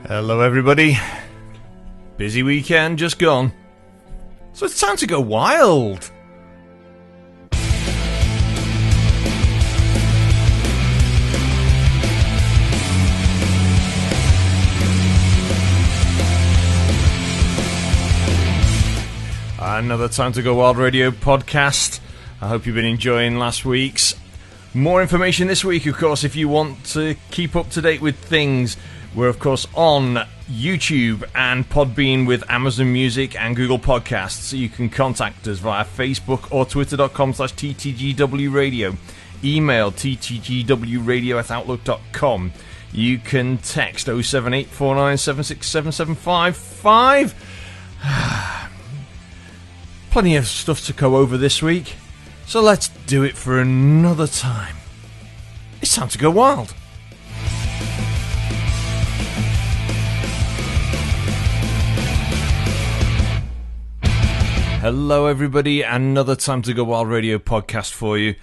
Hello everybody. Busy weekend just gone. So it's time to go wild. Another Time to Go Wild radio podcast. I hope you've been enjoying last week's. More information this week, of course, if you want to keep up to date with things. We're, of course, on YouTube and Podbean with Amazon Music and Google Podcasts. So you can contact us via Facebook or twitter.com/TTGW Radio. Email ttgwradio@outlook.com. You can text 07849767755. Plenty of stuff to go over this week. So let's do it for another time. It's time to go wild. Hello everybody, another Time to Go Wild radio podcast for you.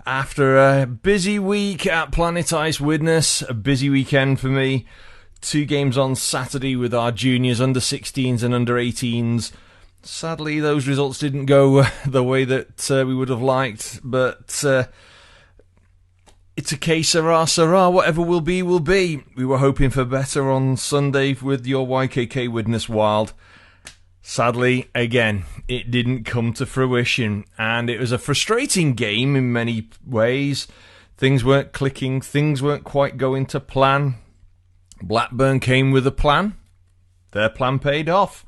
After a busy week at Planet Ice Widnes, a busy weekend for me. 2 games on Saturday with our juniors, under 16s and under 18s. Sadly, those results didn't go the way that we would have liked, but it's a case sirrah, whatever will be, will be. We were hoping for better on Sunday with your YKK Widnes Wild. Sadly, again, it didn't come to fruition, and it was a frustrating game in many ways. Things weren't clicking, things weren't quite going to plan. Blackburn came with a plan. Their plan paid off.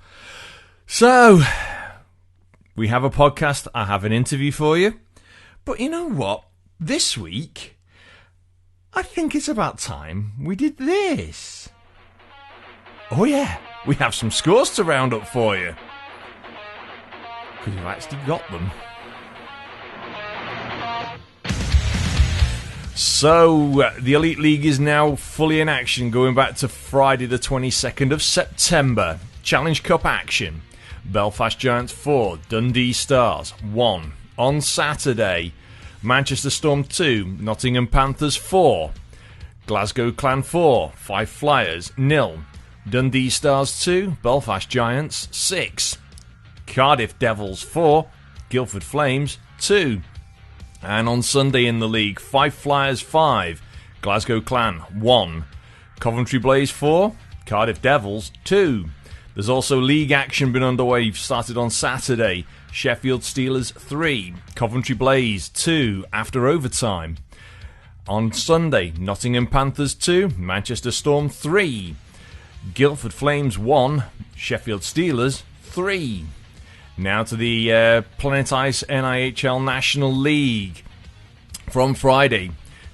So, we have a podcast, I have an interview for you. But you know what? This week, I think it's about time we did this. Oh yeah, we have some scores to round up for you. Because we've actually got them. So, the Elite League is now fully in action, going back to Friday the 22nd of September. Challenge Cup action. Belfast Giants 4, Dundee Stars 1. On Saturday, Manchester Storm 2, Nottingham Panthers 4. Glasgow Clan 4, Fife Flyers 0. Dundee Stars 2, Belfast Giants 6. Cardiff Devils 4, Guildford Flames 2. And on Sunday in the league, Fife Flyers 5, Glasgow Clan 1. Coventry Blaze 4, Cardiff Devils 2. There's also league action been underway, started on Saturday. Sheffield Steelers 3, Coventry Blaze 2 after overtime. On Sunday, Nottingham Panthers 2, Manchester Storm 3. Guildford Flames 1, Sheffield Steelers 3. Now to the Planet Ice NIHL National League. From Friday,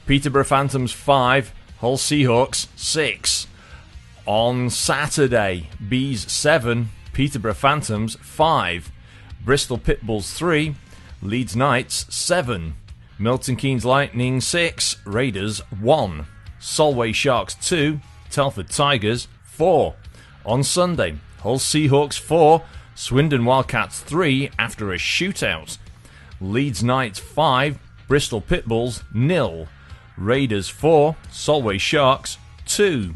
Peterborough Phantoms 5, Hull Seahawks 6. On Saturday, Bees 7, Peterborough Phantoms 5. Bristol Pitbulls 3, Leeds Knights 7. Milton Keynes Lightning 6, Raiders 1. Solway Sharks 2, Telford Tigers 4. On Sunday, Hull Seahawks 4, Swindon Wildcats 3 after a shootout. Leeds Knights 5, Bristol Pitbulls 0. Raiders 4, Solway Sharks 2.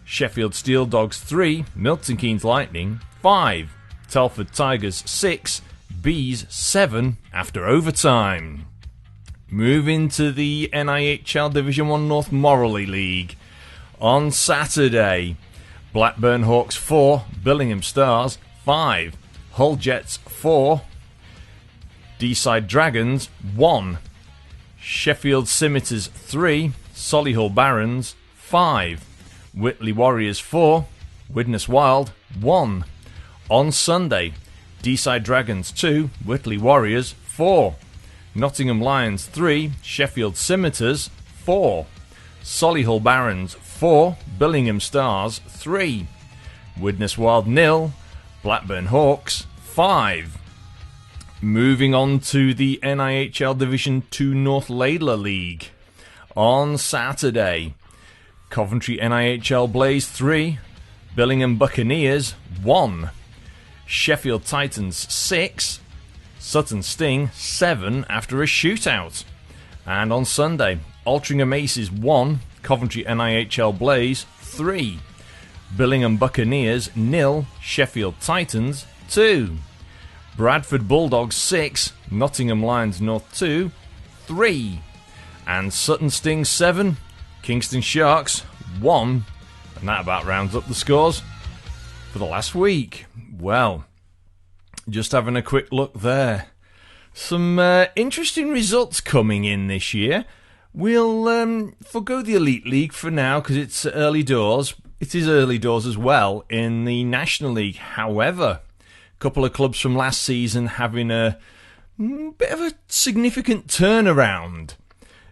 Sheffield Steel Dogs 3, Milton Keynes Lightning 5. Telford Tigers 6, Bees 7 after overtime. Moving to the NIHL Division 1 North Morley League. On Saturday, Blackburn Hawks 4, Billingham Stars 5, Hull Jets 4, Deeside Dragons 1, Sheffield Scimitars 3, Solihull Barons 5, Whitley Warriors 4, Widnes Wild 1. On Sunday, Deeside Dragons 2, Whitley Warriors 4, Nottingham Lions 3, Sheffield Scimitars 4, Solihull Barons 4, Billingham Stars 3, Widnes Wild 0, Blackburn Hawks 5. Moving on to the NIHL Division 2 North Laidler League. On Saturday, Coventry NIHL Blaze 3, Billingham Buccaneers 1, Sheffield Titans 6, Sutton Sting 7 after a shootout. And on Sunday, Altrincham Aces 1, Coventry NIHL Blaze 3, Billingham Buccaneers 0, Sheffield Titans 2. Bradford Bulldogs 6, Nottingham Lions North 2, 3. And Sutton Stings 7, Kingston Sharks 1. And that about rounds up the scores for the last week. Well, just having a quick look there. Some interesting results coming in this year. We'll forgo the Elite League for now because it's early doors. It is early doors as well in the National League. However, a couple of clubs from last season having a bit of a significant turnaround.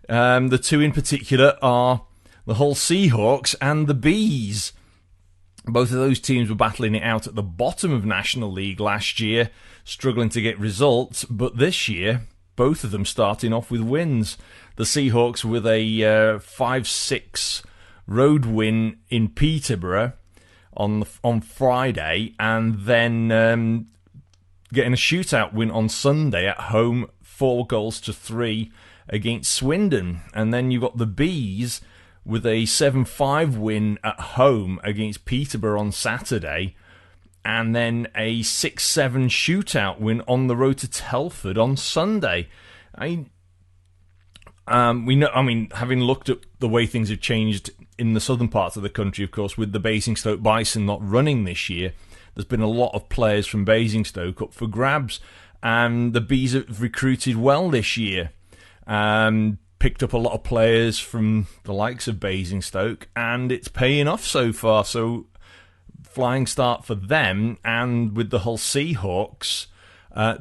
The two in particular are the Hull Seahawks and the Bees. Both of those teams were battling it out at the bottom of National League last year, struggling to get results, but this year, both of them starting off with wins. The Seahawks with a 5-6 road win in Peterborough on Friday, and then getting a shootout win on Sunday at home, 4-3 against Swindon. And then you've got the Bees with a 7-5 win at home against Peterborough on Saturday, and then a 6-7 shootout win on the road to Telford on Sunday. We know. I mean, having looked at the way things have changed in the southern parts of the country, of course, with the Basingstoke Bison not running this year, there's been a lot of players from Basingstoke up for grabs, and the Bees have recruited well this year. Picked up a lot of players from the likes of Basingstoke, and it's paying off so far. So, flying start for them, and with the Hull Seahawks,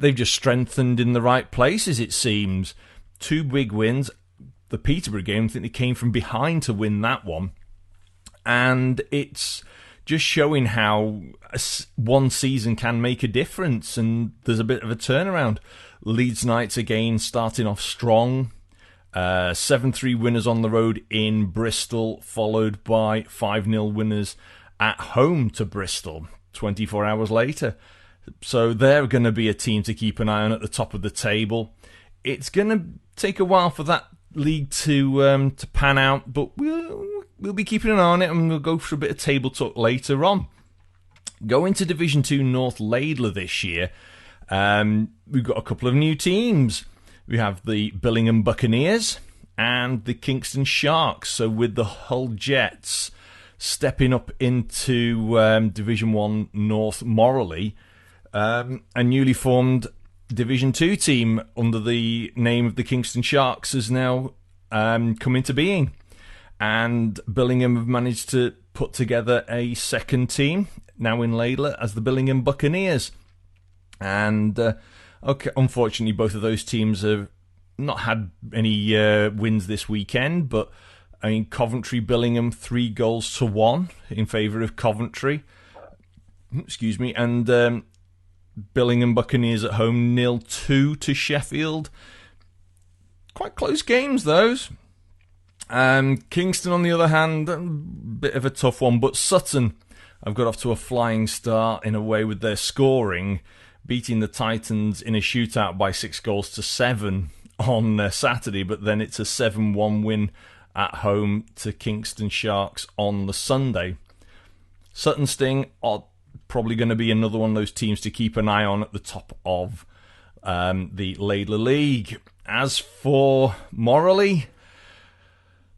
they've just strengthened in the right places, it seems. 2 big wins. The Peterborough game, I think they came from behind to win that one. And it's just showing how one season can make a difference, and there's a bit of a turnaround. Leeds Knights again starting off strong. 7-3 winners on the road in Bristol, followed by 5-0 winners at home to Bristol 24 hours later. So they're going to be a team to keep an eye on at the top of the table. It's going to take a while for that league to pan out, but we'll be keeping an eye on it, and we'll go for a bit of table talk later on. Going to Division 2 North Laidler this year, we've got a couple of new teams. We have the Billingham Buccaneers and the Kingston Sharks. So with the Hull Jets stepping up into Division 1 North Morley, a newly formed Division 2 team under the name of the Kingston Sharks has now come into being. And Billingham have managed to put together a second team, now in Laidler, as the Billingham Buccaneers. And unfortunately, both of those teams have not had any wins this weekend, but I mean, Coventry Billingham 3-1 in favour of Coventry. Excuse me, and Billingham Buccaneers at home 0-2 to Sheffield. Quite close games, those. Kingston, on the other hand, a bit of a tough one, but Sutton have got off to a flying start in a way with their scoring, beating the Titans in a shootout by 6-7 on Saturday, but then it's a 7-1 win at home to Kingston Sharks on the Sunday. Sutton Sting are probably going to be another one of those teams to keep an eye on at the top of the Laidler League. As for Morley,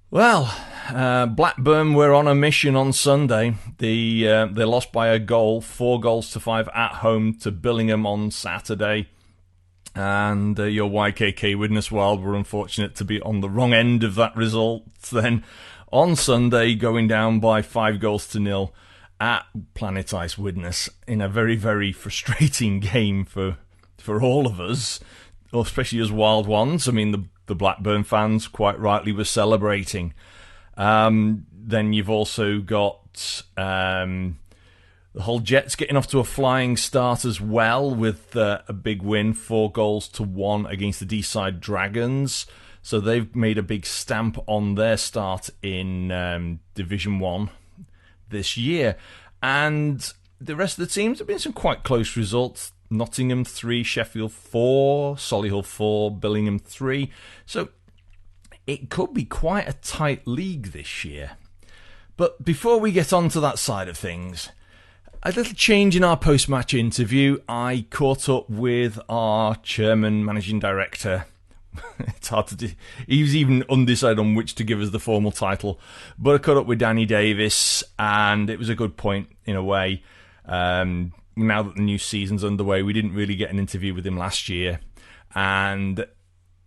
well, Blackburn were on a mission on Sunday. They lost by a goal, 4-5 at home to Billingham on Saturday. And your YKK Widnes Wild were unfortunate to be on the wrong end of that result. Then on Sunday, going down by 5-0 at Planet Ice Widnes in a very, very frustrating game for all of us, especially as Wild ones. I mean, the Blackburn fans quite rightly were celebrating. Then you've also got the Hull Jets getting off to a flying start as well with a big win, 4-1 against the D-Side Dragons. So they've made a big stamp on their start in Division 1 this year. And the rest of the teams have been some quite close results. Nottingham 3, Sheffield 4, Solihull 4, Billingham 3. So it could be quite a tight league this year. But before we get on to that side of things, a little change in our post-match interview. I caught up with our chairman, managing director. It's hard to do. He was even undecided on which to give us the formal title. But I caught up with Danny Davis, and it was a good point in a way. Now that the new season's underway, we didn't really get an interview with him last year. And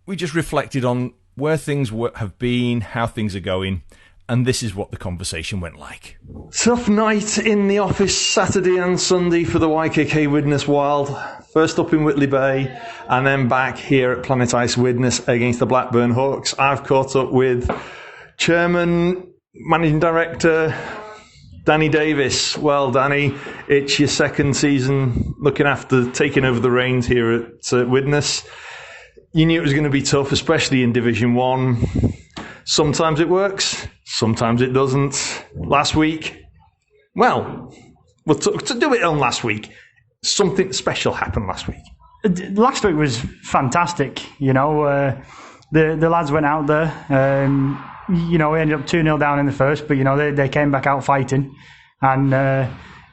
we just reflected on where things have been, how things are going. And this is what the conversation went like. Tough night in the office Saturday and Sunday for the YKK Widnes Wild. First up in Whitley Bay and then back here at Planet Ice Widnes against the Blackburn Hawks. I've caught up with Chairman, Managing Director, Danny Davis. Well, Danny, it's your second season looking after taking over the reins here at Widnes. You knew it was going to be tough, especially in Division 1. Sometimes it works, sometimes it doesn't. Last week, well, to do it on last week, something special happened last week. Last week was fantastic, the lads went out there, we ended up 2-0 down in the first, but, they came back out fighting, and,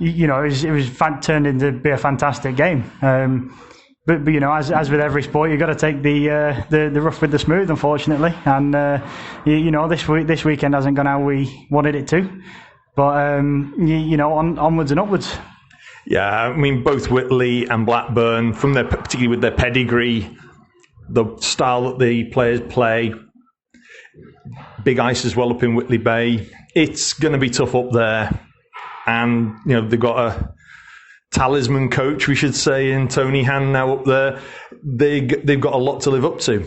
it was turned into be a fantastic game. But as with every sport, you've got to take the rough with the smooth, unfortunately. And this weekend hasn't gone how we wanted it to. But onwards and upwards. Yeah, I mean both Whitley and Blackburn, from their particularly with their pedigree, the style that the players play. Big ice as well up in Whitley Bay. It's going to be tough up there, and they've got a talisman coach, we should say, in Tony Hand now up there. They've got a lot to live up to.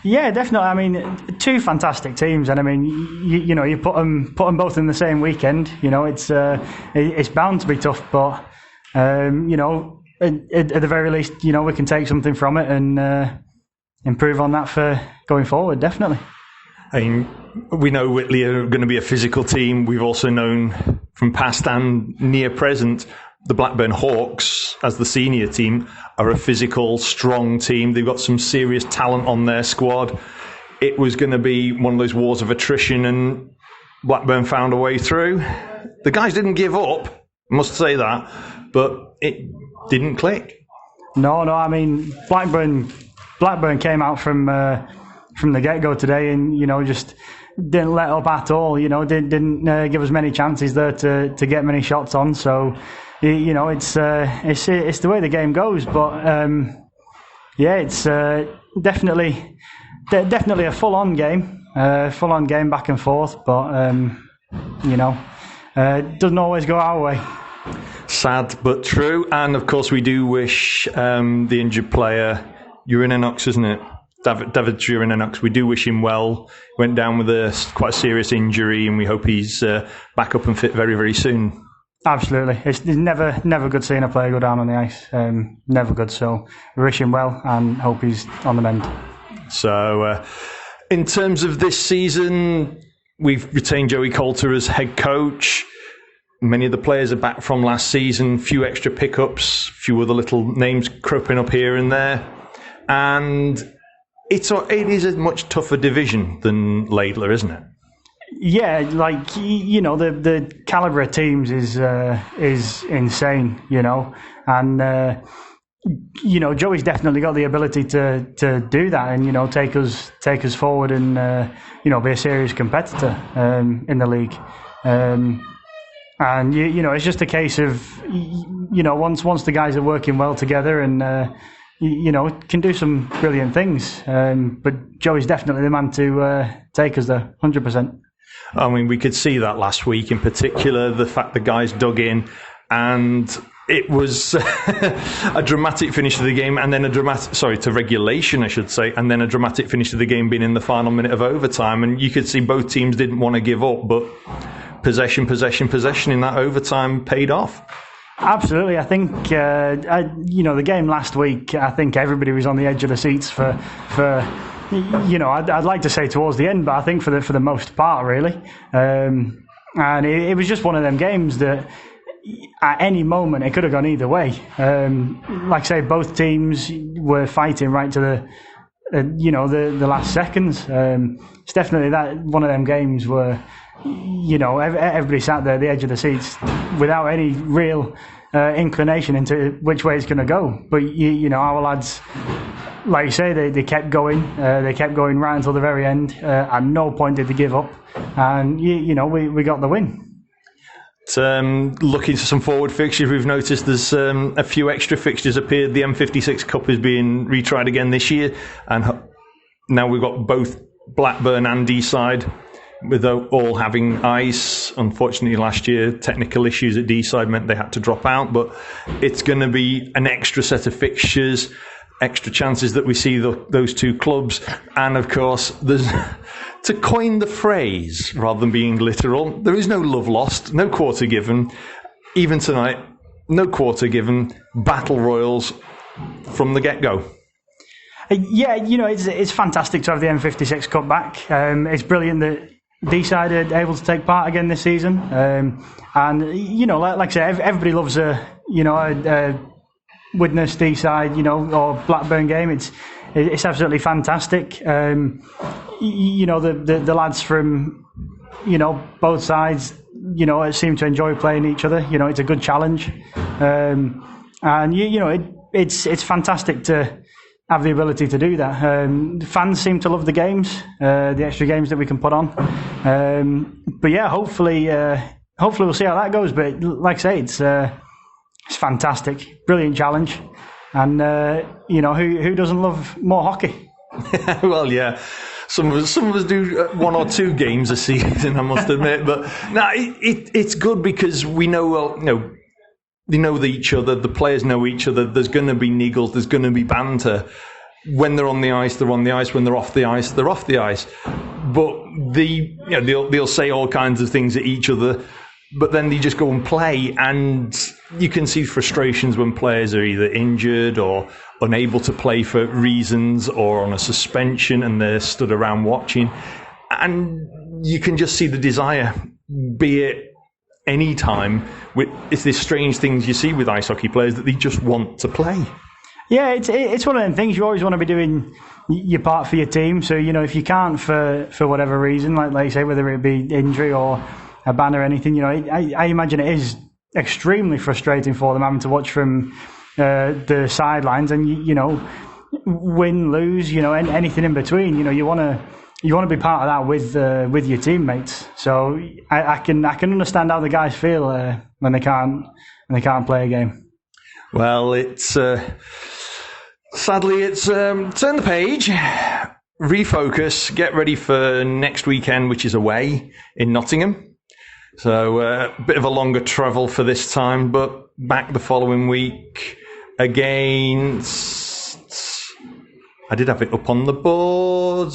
Yeah, definitely. I mean, two fantastic teams, and I mean, you put them both in the same weekend. It's bound to be tough, but at the very least, we can take something from it and improve on that for going forward. Definitely. I mean, we know Whitley are going to be a physical team. We've also known from past and near present, the Blackburn Hawks, as the senior team, are a physical, strong team. They've got some serious talent on their squad. It was going to be one of those wars of attrition, and Blackburn found a way through. The guys didn't give up, I must say that, but it didn't click. No, I mean, Blackburn came out from the get-go today and, just didn't let up at all, didn't give us many chances there to get many shots on, so... it's the way the game goes, but it's definitely a full-on game back and forth, but doesn't always go our way. Sad but true, and of course we do wish the injured player, Urinanox, isn't it? David Urinanox, we do wish him well. Went down with quite a serious injury, and we hope he's back up and fit very, very soon. Absolutely. It's never good seeing a player go down on the ice. Never good. So we wish him well and hope he's on the mend. So in terms of this season, we've retained Joey Coulter as head coach. Many of the players are back from last season. Few extra pickups, few other little names cropping up here and there. And it is a much tougher division than Laidler, isn't it? Yeah, the calibre of teams is insane, and Joey's definitely got the ability to do that and take us forward and be a serious competitor in the league, and it's just a case of once the guys are working well together and can do some brilliant things, but Joey's definitely the man to take us there 100%. I mean, we could see that last week in particular, the fact the guys dug in, and it was a dramatic finish to the game, and then to regulation, I should say, and then a dramatic finish to the game being in the final minute of overtime. And you could see both teams didn't want to give up, but possession in that overtime paid off. Absolutely. I think, the game last week, I think everybody was on the edge of the seats for I'd like to say towards the end, but I think for the most part, really. And it was just one of them games that at any moment it could have gone either way. Like I say, both teams were fighting right to the last seconds. It's definitely that one of them games where everybody sat there at the edge of the seats without any real inclination into which way it's going to go. But our lads, like you say, they kept going. They kept going right until the very end. At no point did they give up, and we got the win. Looking to some forward fixtures, we've noticed there's a few extra fixtures appeared. The M56 Cup is being retried again this year, and now we've got both Blackburn and Deeside, with all having ice. Unfortunately, last year, technical issues at Deeside meant they had to drop out, but it's going to be an extra set of fixtures, extra chances that we see those two clubs, and of course, there's... To coin the phrase, rather than being literal, there is no love lost, no quarter given. Even tonight, no quarter given. Battle royals from the get-go. Yeah, it's fantastic to have the M56 Cup back. It's brilliant that Deeside are able to take part again this season. And, like I say, everybody loves a Widnes, Deeside, or Blackburn game. It's absolutely fantastic. The lads from, both sides, seem to enjoy playing each other. It's a good challenge. It's fantastic to have the ability to do that. Fans seem to love the games, the extra games that we can put on. But yeah, hopefully we'll see how that goes. But like I say, it's fantastic, brilliant challenge. And, who doesn't love more hockey? Well, yeah. Some of us do one or two games a season, I must admit. But no, it's good because we know, they know each other. The players know each other. There's going to be niggles. There's going to be banter. When they're on the ice, they're on the ice. When they're off the ice, they're off the ice. But they'll say all kinds of things at each other. But then they just go and play, and you can see frustrations when players are either injured or unable to play for reasons or on a suspension and they're stood around watching. And you can just see the desire, be it any time. It's these strange things you see with ice hockey players that they just want to play. Yeah, it's one of them things. You always want to be doing your part for your team. So, if you can't for whatever reason, like you say, whether it be injury or a ban or anything, I imagine it is extremely frustrating for them having to watch from the sidelines, and win, lose, anything in between. You want to be part of that with your teammates. So I can understand how the guys feel when they can't play a game. Well, it's sadly it's turn the page, refocus, get ready for next weekend, which is away in Nottingham. So a bit of a longer travel for this time, but back the following week against... I did have it up on the board.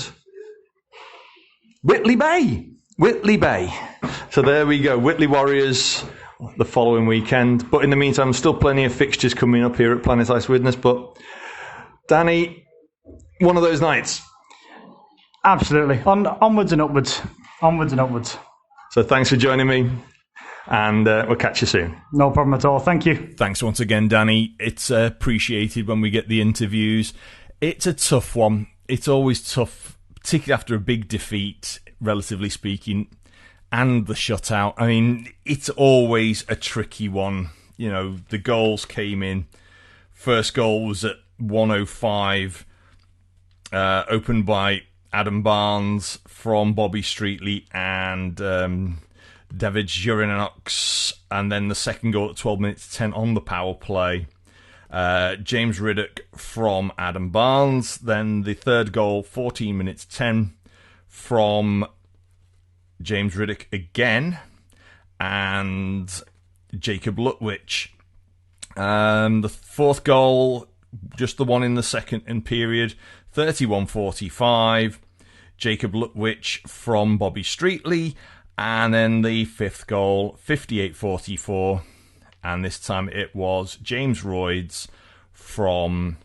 Whitley Bay. So there we go. Whitley Warriors the following weekend. But in the meantime, still plenty of fixtures coming up here at Planet Ice Widnes. But Danny, one of those nights. Absolutely. Onwards and upwards. Onwards and upwards. So thanks for joining me, and we'll catch you soon. No problem at all. Thank you. Thanks once again, Danny. It's appreciated when we get the interviews. It's a tough one. It's always tough, particularly after a big defeat, relatively speaking, and the shutout. I mean, it's always a tricky one. The goals came in. First goal was at 1:05, opened by Adam Barnes from Bobby Streetley and David Jurinox, and then the second goal at 12 minutes 10 on the power play. James Riddock from Adam Barnes. Then the third goal, 14 minutes 10 from James Riddock again, and Jacob Lutwich. The fourth goal, just the one in the second period, 31-45. Jacob Lutwich from Bobby Streetley, and then the fifth goal, 58-44, and this time it was James Royds from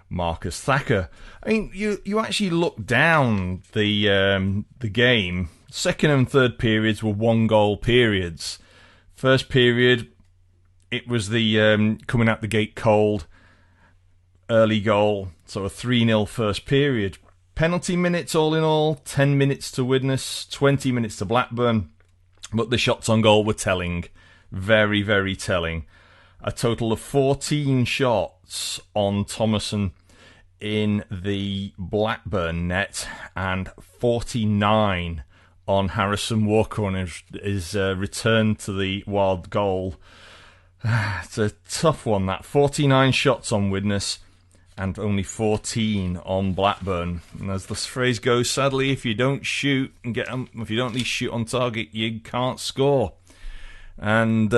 Marcus Thacker. I mean, you actually look down the game. Second and third periods were one-goal periods. First period, it was the coming out the gate cold, early goal, so a 3-0 first period. Penalty minutes all in all, 10 minutes to Widnes, 20 minutes to Blackburn. But the shots on goal were telling. Very, very telling. A total of 14 shots on Thomason in the Blackburn net and 49 on Harrison Walker on his return to the Wild goal. It's a tough one, that. 49 shots on Widnes and only 14 on Blackburn. And as the phrase goes, sadly, if you don't shoot and if you don't at least shoot on target, you can't score. And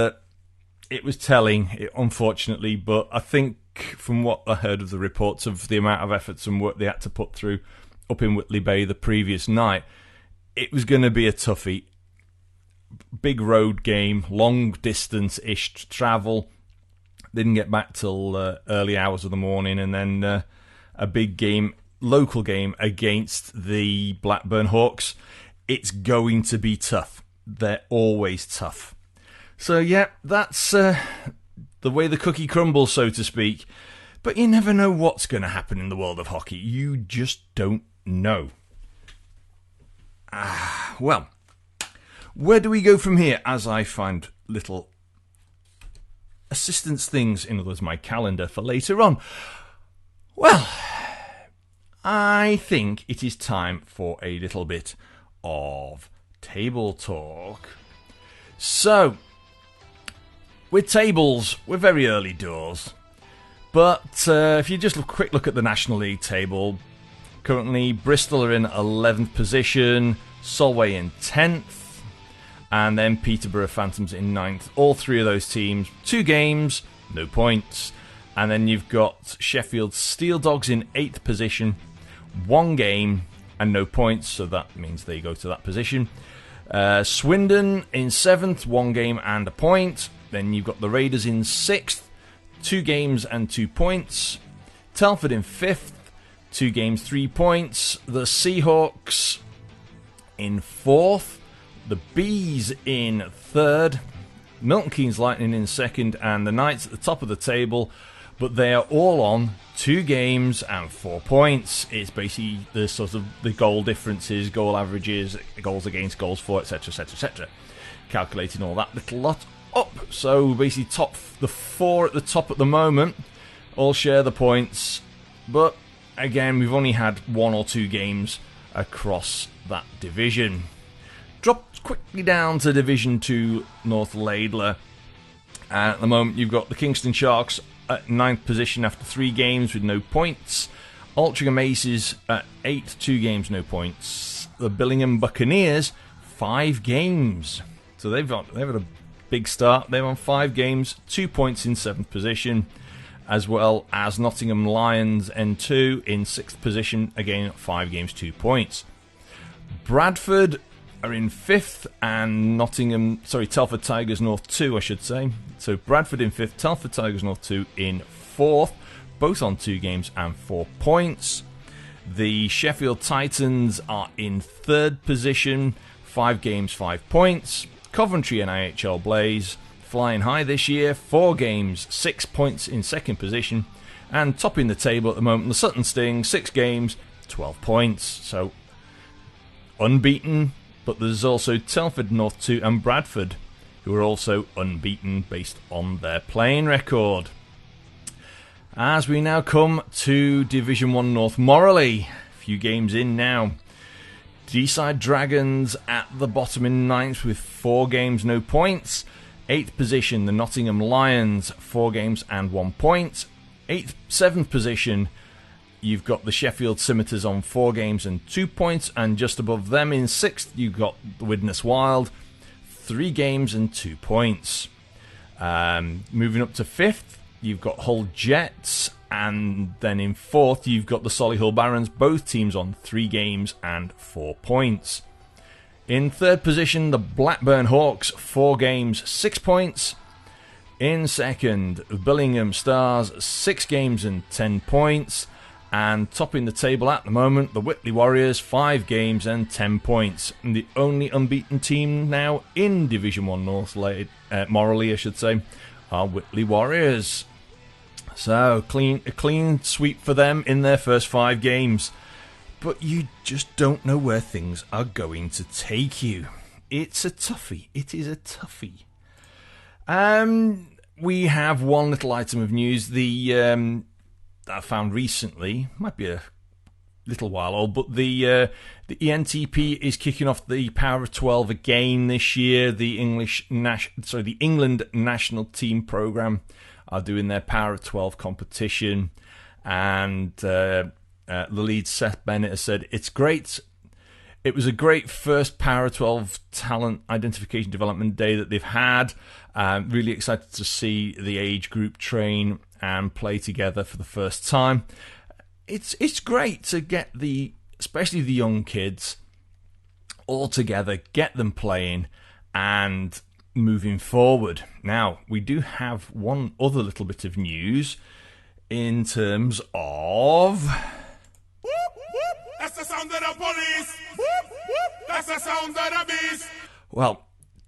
it was telling, unfortunately, but I think from what I heard of the reports of the amount of efforts and work they had to put through up in Whitley Bay the previous night, it was going to be a toughie. Big road game, long distance-ish travel. Didn't get back till early hours of the morning, and then a big game, local game against the Blackburn Hawks. It's going to be tough. They're always tough. So yeah, that's the way the cookie crumbles, so to speak. But you never know what's going to happen in the world of hockey. You just don't know. Well, where do we go from here as I find little assistance things, in other words, my calendar for later on? Well, I think it is time for a little bit of table talk. So, with tables, we're very early doors. But if you just quick look at the National League table, currently Bristol are in 11th position, Solway in 10th, and then Peterborough Phantoms in 9th. All three of those teams, 2 games, no points. And then you've got Sheffield Steel Dogs in 8th position, 1 game and no points, so that means they go to that position. Swindon in 7th, 1 game and a point. Then you've got the Raiders in 6th, 2 games and 2 points. Telford in 5th, 2 games, 3 points. The Seahawks in 4th. The Bees in 3rd. Milton Keynes Lightning in 2nd. And the Knights at the top of the table. But they are all on 2 games and 4 points. It's basically the sort of the goal differences, goal averages, goals against, goals for, etc., etc., etc. Calculating all that little lot up. So basically the 4 at the top at the moment all share the points. But again, we've only had 1 or 2 games across that division. Dropped quickly down to Division 2 North Laidler. And at the moment you've got the Kingston Sharks at 9th position after 3 games with no points. Altrincham Aces at 8th, 2 games, no points. The Billingham Buccaneers, 5 games. So they've had a big start. They're on 5 games, 2 points in 7th position. As well as Nottingham Lions N2 in 6th position, again 5 games, 2 points. Bradford are in 5th and Telford Tigers North 2, I should say. So Bradford in 5th, Telford Tigers North 2 in 4th, both on 2 games and 4 points. The Sheffield Titans are in 3rd position, 5 games, 5 points. Coventry and IHL Blaze flying high this year, 4 games, 6 points in 2nd position. And topping the table at the moment, the Sutton Sting, 6 games, 12 points. So unbeaten, but there's also Telford North 2 and Bradford, who are also unbeaten based on their playing record. As we now come to Division 1 North Morley, a few games in now. Deeside Dragons at the bottom in 9th with 4 games, no points. 8th position, the Nottingham Lions, 4 games and 1 point. 7th position, you've got the Sheffield Scimitars on 4 games and 2 points. And just above them in 6th, you've got the Widnes Wild, 3 games and 2 points. Moving up to 5th, you've got Hull Jets. And then in 4th, you've got the Solihull Barons, both teams on 3 games and 4 points. In 3rd position, the Blackburn Hawks, 4 games, 6 points. In 2nd, Billingham Stars, 6 games and 10 points. And topping the table at the moment, the Whitley Warriors, 5 games and 10 points. And the only unbeaten team now in Division 1 North, Morley, I should say, are Whitley Warriors. So, a clean sweep for them in their first 5 games. But you just don't know where things are going to take you. it's a toughie. It is a toughie. We have one little item of news. That I found recently, might be a little while old, but the ENTP is kicking off the Power of 12 again this year. The England national team program are doing their Power of 12 competition, and the lead, Seth Bennett, has said it's great. It was a great first Power of 12 talent identification development day that they've had. Really excited to see the age group train and play together for the first time. It's great to get especially the young kids all together, get them playing and moving forward. Now, we do have one other little bit of news in terms of... That's the sound of the police. That's the sound of the beast. Well,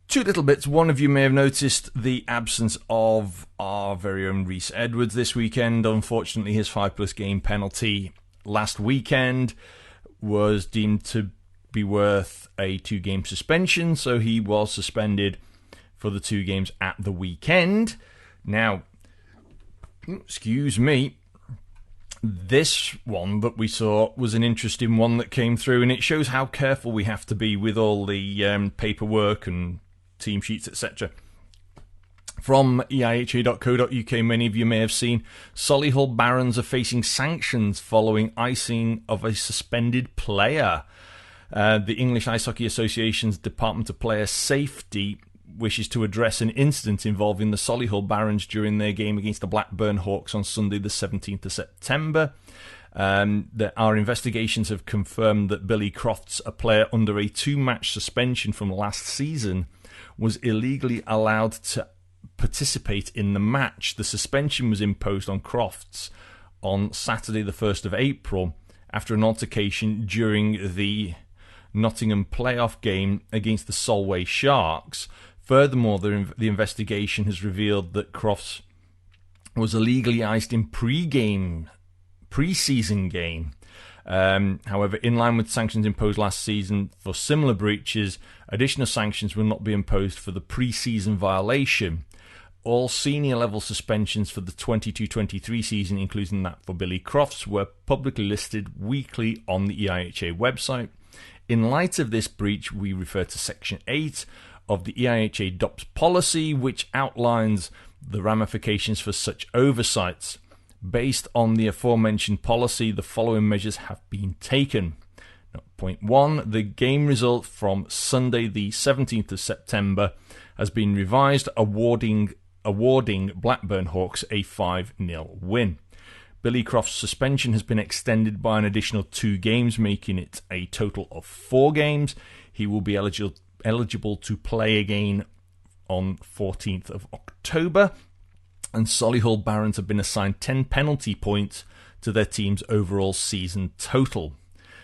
two little bits. One of you may have noticed the absence of our very own Rhys Edwards this weekend. Unfortunately, his 5+ game penalty last weekend was deemed to be worth a 2-game suspension, so he was suspended for the 2 games at the weekend. Now, excuse me, this one that we saw was an interesting one that came through, and it shows how careful we have to be with all the paperwork and team sheets, etc. From eiha.co.uk, many of you may have seen Solihull Barons are facing sanctions following icing of a suspended player. The English Ice Hockey Association's Department of Player Safety wishes to address an incident involving the Solihull Barons during their game against the Blackburn Hawks on Sunday the 17th of September. Our investigations have confirmed that Billy Crofts, a player under a 2-match suspension from last season, was illegally allowed to participate in the match. The suspension was imposed on Crofts on Saturday the 1st of April after an altercation during the Nottingham playoff game against the Solway Sharks. Furthermore, the investigation has revealed that Crofts was illegally iced in pre-season game. However, in line with sanctions imposed last season for similar breaches, additional sanctions will not be imposed for the pre-season violation. All senior level suspensions for the 22-23 season, including that for Billy Crofts, were publicly listed weekly on the EIHA website. In light of this breach, we refer to Section 8 of the EIHA DOPS policy, which outlines the ramifications for such oversights. Based on the aforementioned policy, the following measures have been taken. Now, point 1, the game result from Sunday the 17th of September has been revised, awarding Blackburn Hawks a 5-0 win. Billy Crofts' suspension has been extended by an additional 2 games, making it a total of 4 games. He will be eligible to play again on 14th of October. And Solihull Barons have been assigned 10 penalty points to their team's overall season total.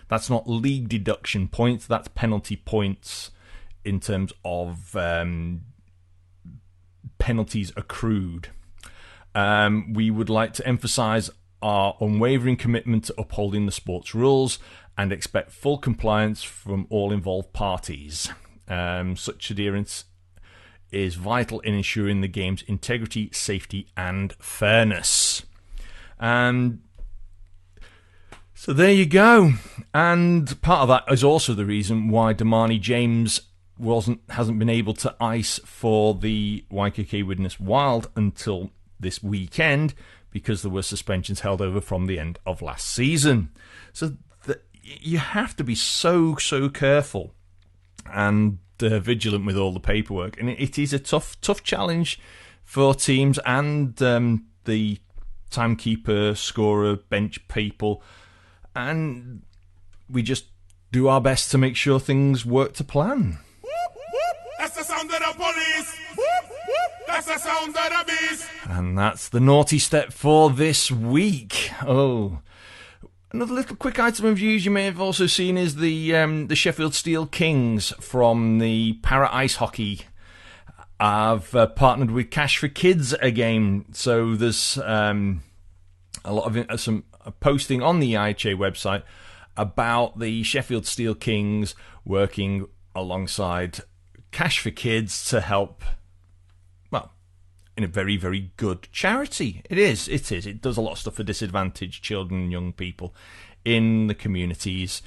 That's not league deduction points, that's penalty points in terms of penalties accrued. We would like to emphasise our unwavering commitment to upholding the sport's rules and expect full compliance from all involved parties. Such adherence is vital in ensuring the game's integrity, safety and fairness. So there you go. And part of that is also the reason why Damani James hasn't been able to ice for the YKK Widnes Wild until this weekend, because there were suspensions held over from the end of last season. So you have to be so careful and vigilant with all the paperwork, and it is a tough challenge for teams and the timekeeper, scorer, bench people, and we just do our best to make sure things work to plan. That's the sound of the police. That's the sound of the beast. And that's the naughty step for this week. Oh, another little quick item of news you may have also seen is the Sheffield Steel Kings from the Para Ice Hockey. I've partnered with Cash for Kids again, so there's a lot of some posting on the IHA website about the Sheffield Steel Kings working alongside Cash for Kids to help, well, in a very, very good charity. It is. It does a lot of stuff for disadvantaged children and young people in the communities,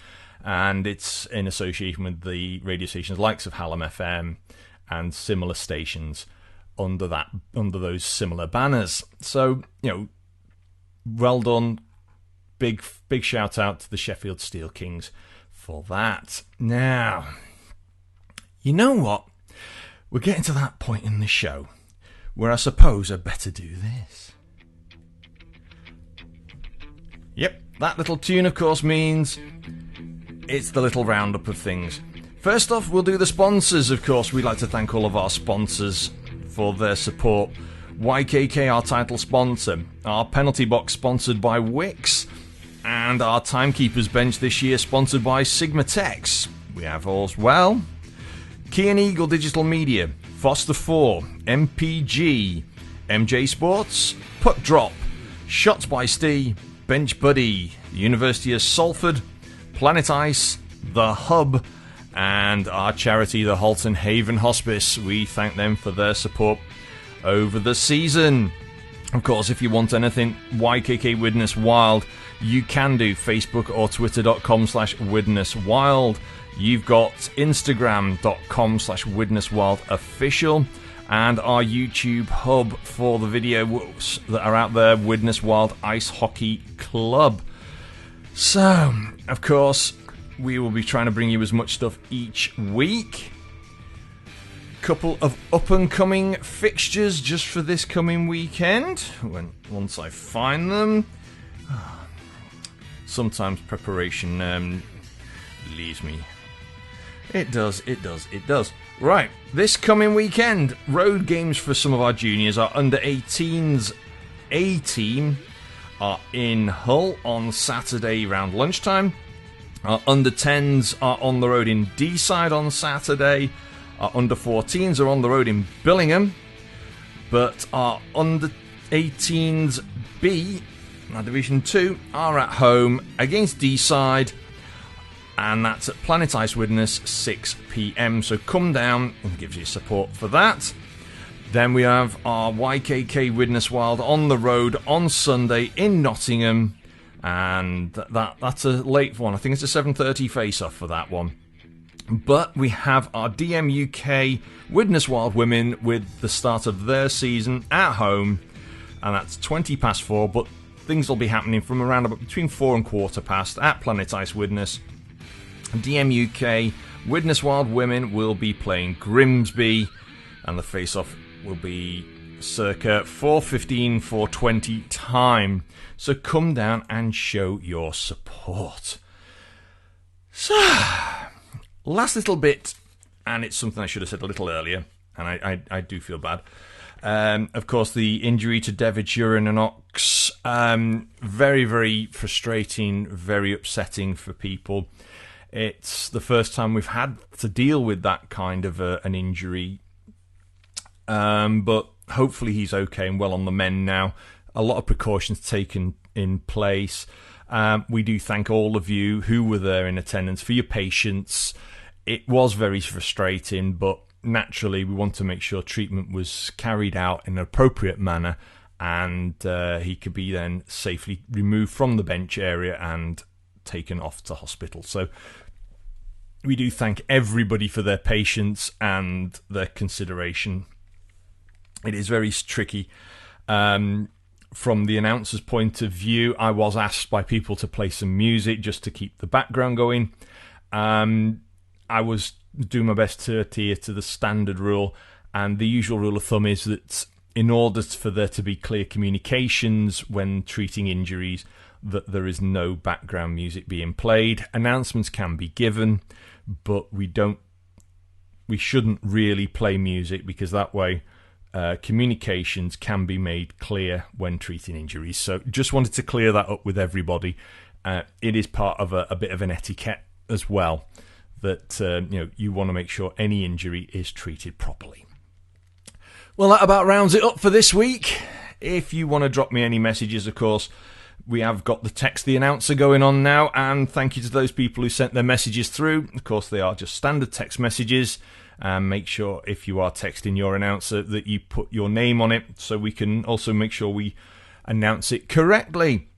and it's in association with the radio stations likes of Hallam FM and similar stations under those similar banners. So, well done. Big shout out to the Sheffield Steel Kings for that. Now, you know what? We're getting to that point in the show where I suppose I better do this. Yep, that little tune, of course, means it's the little roundup of things. First off, we'll do the sponsors, of course. We'd like to thank all of our sponsors for their support. YKK, our title sponsor. Our penalty box, sponsored by Wix. And our Timekeepers bench this year, sponsored by Sigma Tex. We have as well Key and Eagle Digital Media, Foster 4, MPG, MJ Sports, Puck Drop, Shots by Steve, Bench Buddy, the University of Salford, Planet Ice, The Hub, and our charity, the Halton Haven Hospice. We thank them for their support over the season. Of course, if you want anything YKK Widnes Wild, you can do Facebook or Twitter.com/Widnes Wild. You've got Instagram.com/Widnes Official, and our YouTube hub for the videos that are out there, Widnes Wild Ice Hockey Club. So, of course, we will be trying to bring you as much stuff each week. Couple of up-and-coming fixtures just for this coming weekend, once I find them. Sometimes preparation leaves me. It does. Right, this coming weekend, road games for some of our juniors. Our under-18s A-team are in Hull on Saturday around lunchtime. Our under-10s are on the road in D-side on Saturday. Our under-14s are on the road in Billingham. But our under-18s B, our Division 2, are at home against D-side. And that's at Planet Ice Widnes, 6 p.m. So come down and give you support for that. Then we have our YKK Widnes Wild on the road on Sunday in Nottingham. And that's a late one. I think it's a 7:30 face-off for that one. But we have our DMUK Widnes Wild women with the start of their season at home. And that's 4:20. But things will be happening from around about between 4 and 4:15 at Planet Ice Widnes. DMUK Widnes Wild women will be playing Grimsby, and the face-off will be circa 4:15, 4:20 time. So come down and show your support. So, last little bit, and it's something I should have said a little earlier, and I do feel bad. Of course, the injury to David Uren and Ox, very, very frustrating, very upsetting for people. It's the first time we've had to deal with that kind of an injury. But hopefully he's okay and well on the mend now. A lot of precautions taken in place. We do thank all of you who were there in attendance for your patience. It was very frustrating, but naturally we want to make sure treatment was carried out in an appropriate manner, and he could be then safely removed from the bench area and taken off to hospital. So we do thank everybody for their patience and their consideration. It is very tricky. From the announcer's point of view, I was asked by people to play some music just to keep the background going. I was doing my best to adhere to the standard rule, and the usual rule of thumb is that in order for there to be clear communications when treating injuries, that there is no background music being played. Announcements can be given, but we shouldn't really play music, because that way communications can be made clear when treating injuries. So just wanted to clear that up with everybody. It is part of a bit of an etiquette as well, that you want to make sure any injury is treated properly. Well, that about rounds it up for this week. If you want to drop me any messages, of course, we have got the Text the Announcer going on now, and thank you to those people who sent their messages through. Of course, they are just standard text messages, And make sure, if you are texting your announcer, that you put your name on it so we can also make sure we announce it correctly.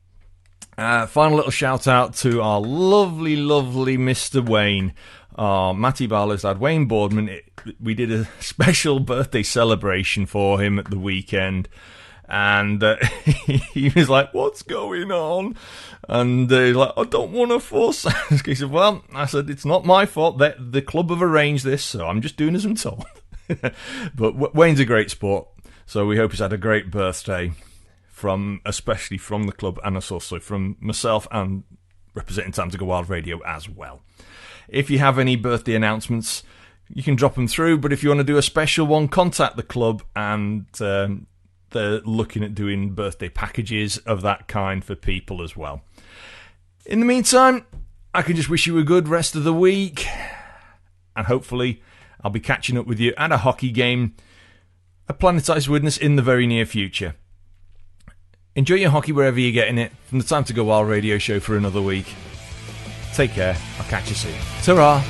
Final little shout out to our lovely, lovely Mr. Wayne. Matty Barlow's dad, Wayne Boardman. We did a special birthday celebration for him at the weekend. And he was like, "What's going on?" And he's like, "I don't want to force." He said, "Well," I said, "it's not my fault. The club have arranged this, so I'm just doing as I'm told." But Wayne's a great sport, so we hope he's had a great birthday, especially from the club, and also from myself and representing Time to Go Wild Radio as well. If you have any birthday announcements, you can drop them through. But if you want to do a special one, contact the club, and they're looking at doing birthday packages of that kind for people as well. In the meantime, I can just wish you a good rest of the week, and hopefully I'll be catching up with you at a hockey game at Planetised Widnes in the very near future. Enjoy your hockey wherever you're getting it. From the Time to Go Wild radio show for another week. Take care. I'll catch you soon. Ta-ra!